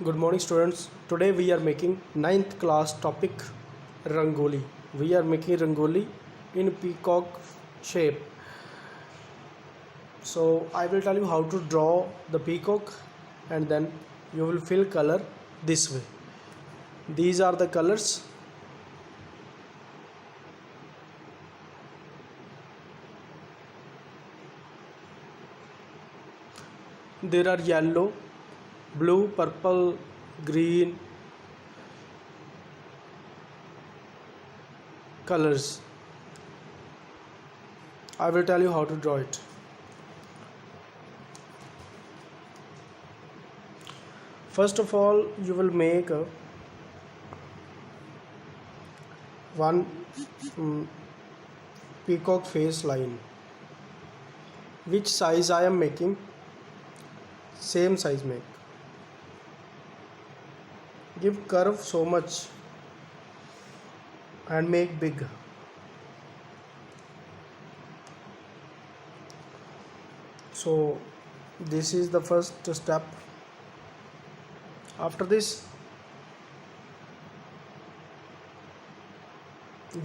Good morning students. Today we are making ninth class topic Rangoli. We are making Rangoli in peacock shape. So I will tell you how to draw the peacock and then you will fill color this way. These are the colors. There are yellow, blue, purple, green colors. I will tell you how to draw it. First of all, you will make one peacock face line. Which size I am making? Same size make. Give curve so much and make big. So this is the first step. After this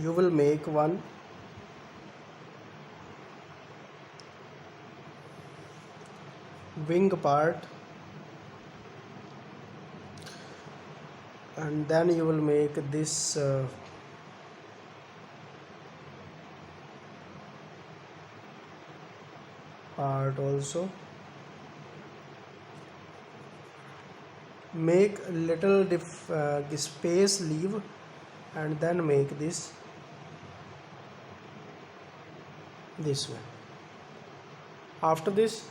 you will make one wing part and then you will make this part also. Make little space leave and then make this way. After this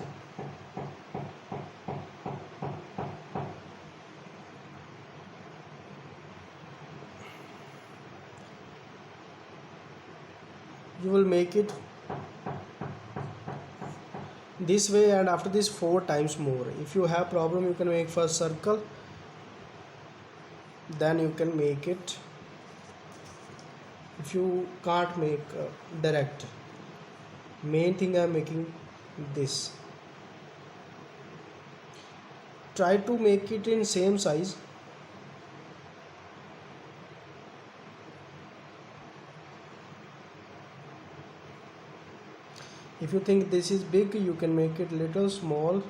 you will make it this way and after this 4 times more. If you have problem you can make first circle, then you can make it. If you can't make direct, main thing I am making this. Try to make it in same size. If you think this is big, you can make it little small,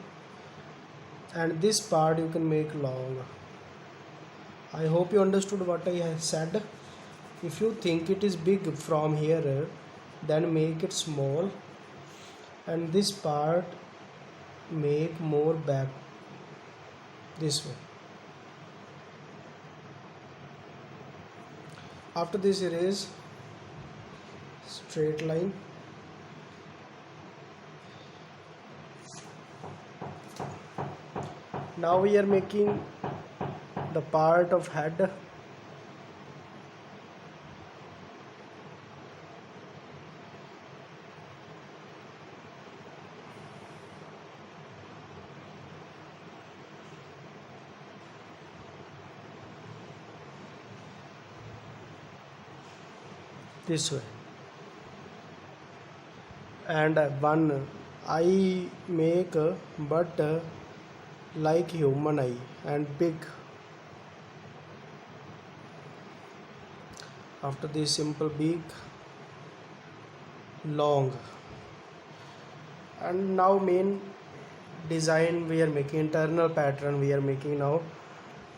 and this part you can make long. I hope you understood what I have said. If you think it is big from here, then make it small, and this part make more back this way. After this erase straight line. Now we are making the part of head. This way, and one eye make but like human eye and big. After this simple big, long, and now main design we are making, internal pattern we are making now.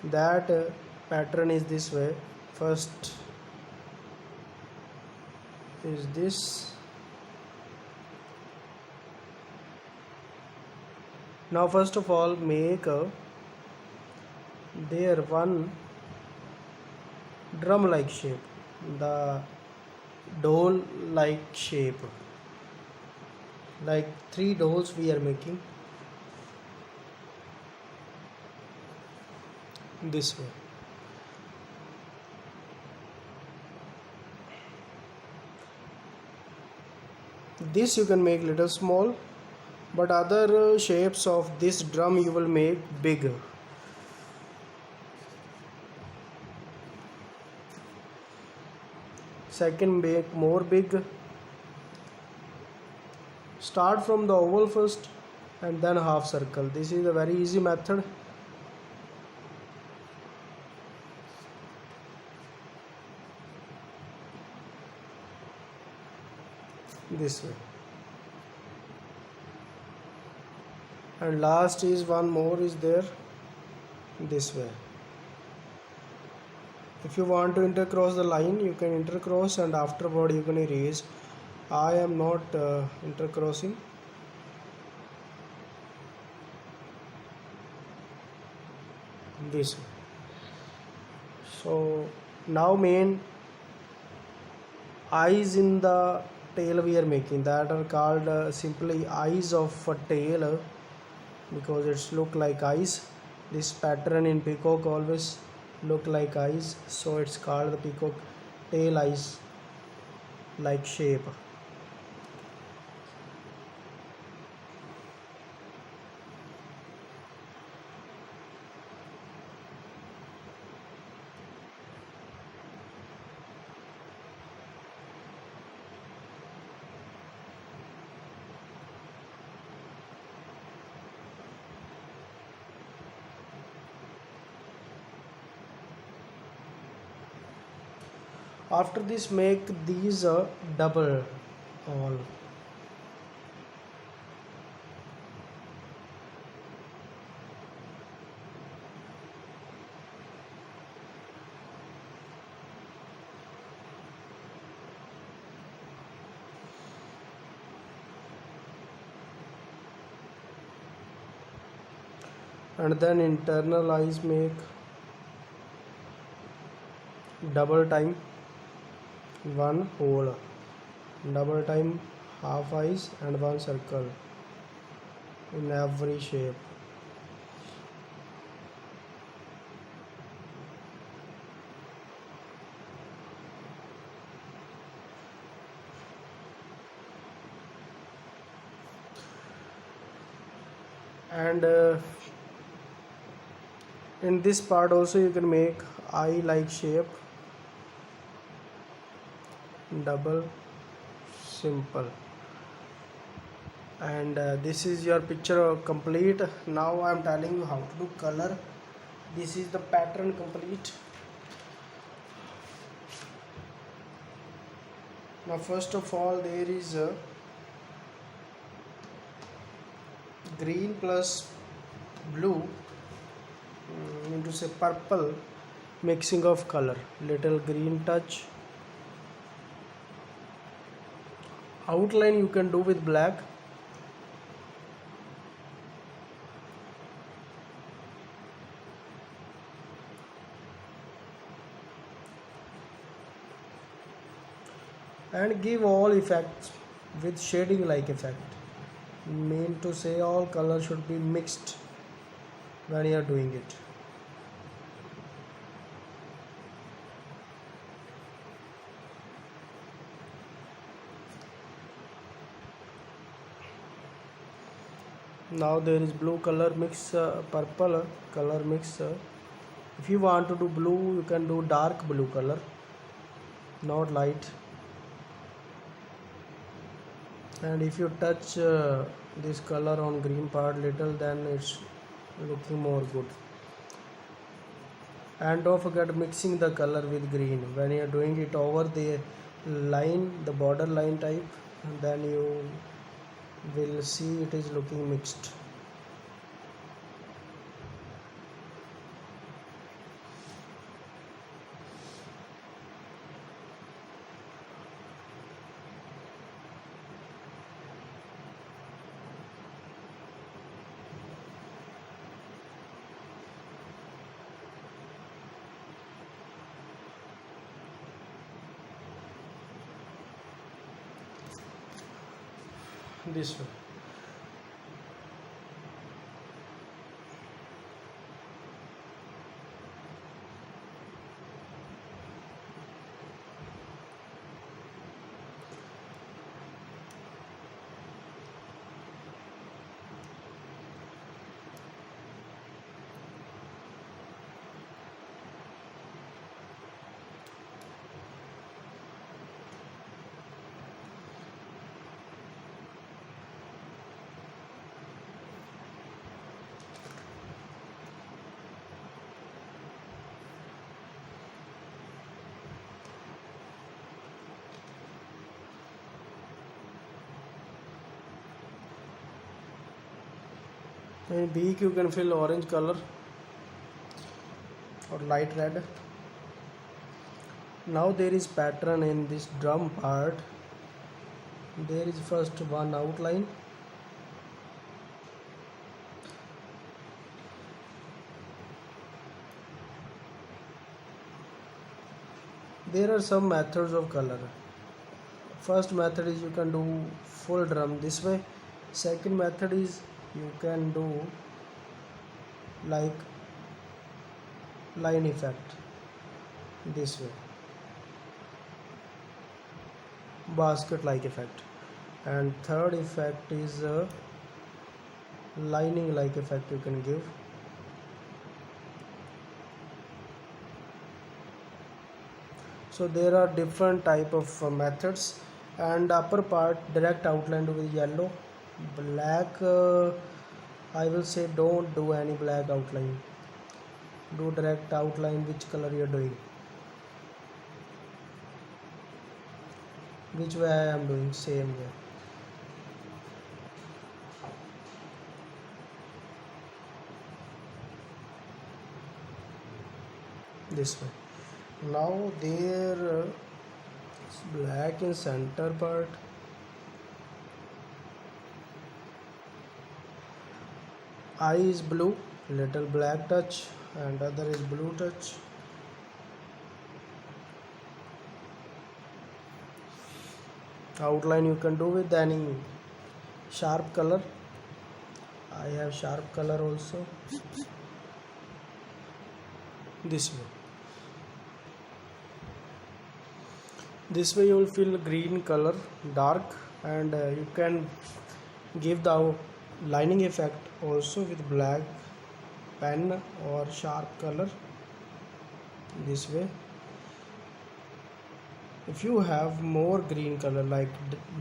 That pattern is this way. First is this. Now first of all make there one drum like shape, the doll like shape, like 3 dolls we are making this way. This you can make little small, but other shapes of this drum you will make bigger. Second, make more big. Start from the oval first and then half circle. This is a very easy method. this way. And last is one more is there, this way. If you want to intercross the line, you can intercross, and afterward you can erase. I am not intercrossing. This way. So now main eyes in the tail we are making, that are called simply eyes of a tail, because it's look like eyes. This pattern in peacock always look like eyes, so it's called the peacock tail eyes like shape. After this, make these double all. And then internal eyes make double time one hole, double time half eyes, and one circle in every shape. And in this part also you can make eye like shape, double, simple. And this is your picture complete. Now I am telling you how to do color. This is the pattern complete. Now first of all, there is a green plus blue into say purple, mixing of color, little green touch. Outline you can do with black. And give all effects with shading like effect. Mean to say all color should be mixed when you are doing it. Now there is blue color mix, purple color mix. If you want to do blue, you can do dark blue color, not light. And if you touch this color on green part little, then it's looking more good. And don't forget mixing the color with green when you are doing it over the line, the border line type, then you will see it is looking mixed. This way. In beak you can fill orange color or light red. Now there is pattern in this drum part. There is first one outline. There are some methods of color. First method is you can do full drum this way. Second method is you can do like line effect this way, basket like effect. And third effect is lining like effect you can give. So there are different type of methods. And upper part direct outlined with yellow. Black I will say don't do any black outline, do direct outline which color you are doing, which way I am doing, same way. This way. Now there is black in center part. Eye is blue, little black touch, and other is blue touch. Outline you can do with any sharp color. I have sharp color also. This way. This way you will feel green color dark, and you can give the lining effect also with black pen or sharp color this way. If you have more green color like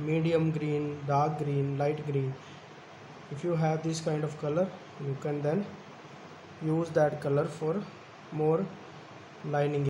medium green, dark green, light green, if you have this kind of color, you can then use that color for more lining